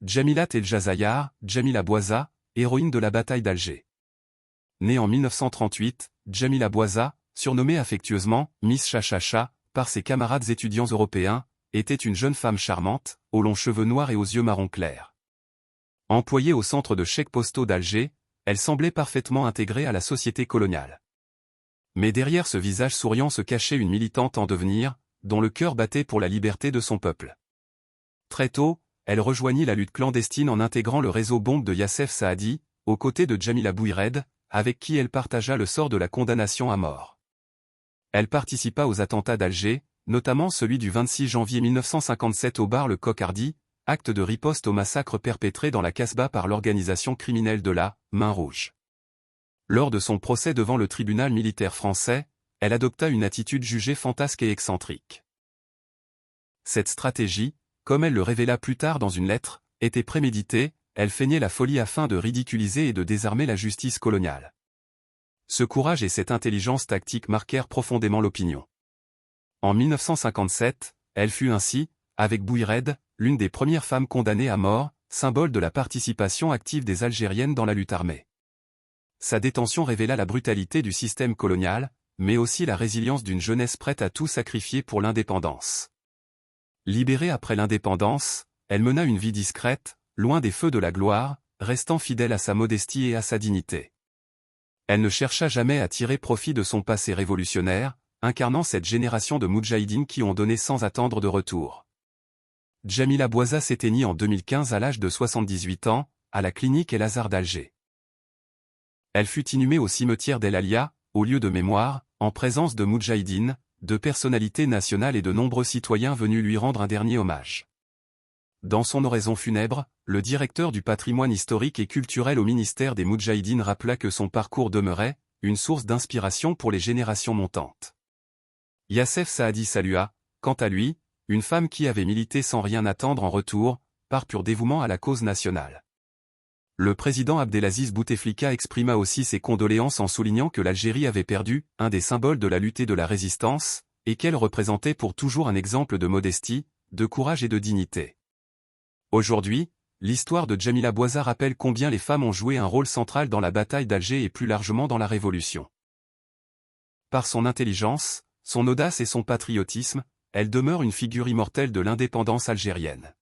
Djamilat El Jazayar, Djamila Bouaza, héroïne de la bataille d'Alger. Née en 1938, Djamila Bouaza, surnommée affectueusement Miss Chachacha par ses camarades étudiants européens, était une jeune femme charmante, aux longs cheveux noirs et aux yeux marron clair. Employée au centre de chèques postaux d'Alger, elle semblait parfaitement intégrée à la société coloniale. Mais derrière ce visage souriant se cachait une militante en devenir, dont le cœur battait pour la liberté de son peuple. Très tôt, elle rejoignit la lutte clandestine en intégrant le réseau bombe de Yassef Saadi, aux côtés de Djamila Bouired, avec qui elle partagea le sort de la condamnation à mort. Elle participa aux attentats d'Alger, notamment celui du 26 janvier 1957 au bar Le Coq-Hardy, acte de riposte au massacre perpétré dans la Casbah par l'organisation criminelle de la Main Rouge. Lors de son procès devant le tribunal militaire français, elle adopta une attitude jugée fantasque et excentrique. Cette stratégie, comme elle le révéla plus tard dans une lettre, était préméditée, elle feignait la folie afin de ridiculiser et de désarmer la justice coloniale. Ce courage et cette intelligence tactique marquèrent profondément l'opinion. En 1957, elle fut ainsi, avec Bouired, l'une des premières femmes condamnées à mort, symbole de la participation active des Algériennes dans la lutte armée. Sa détention révéla la brutalité du système colonial, mais aussi la résilience d'une jeunesse prête à tout sacrifier pour l'indépendance. Libérée après l'indépendance, elle mena une vie discrète, loin des feux de la gloire, restant fidèle à sa modestie et à sa dignité. Elle ne chercha jamais à tirer profit de son passé révolutionnaire, incarnant cette génération de moudjahidines qui ont donné sans attendre de retour. Djamila Bouaza s'éteignit en 2015 à l'âge de 78 ans, à la clinique El Azhar d'Alger. Elle fut inhumée au cimetière d'El Alia, au lieu de mémoire, en présence de moudjahidines, de personnalités nationales et de nombreux citoyens venus lui rendre un dernier hommage. Dans son oraison funèbre, le directeur du patrimoine historique et culturel au ministère des Moudjahidines rappela que son parcours demeurait une source d'inspiration pour les générations montantes. Yassef Saadi salua, quant à lui, une femme qui avait milité sans rien attendre en retour, par pur dévouement à la cause nationale. Le président Abdelaziz Bouteflika exprima aussi ses condoléances en soulignant que l'Algérie avait perdu un des symboles de la lutte et de la résistance, et qu'elle représentait pour toujours un exemple de modestie, de courage et de dignité. Aujourd'hui, l'histoire de Djamila Bouaza rappelle combien les femmes ont joué un rôle central dans la bataille d'Alger et plus largement dans la Révolution. Par son intelligence, son audace et son patriotisme, elle demeure une figure immortelle de l'indépendance algérienne.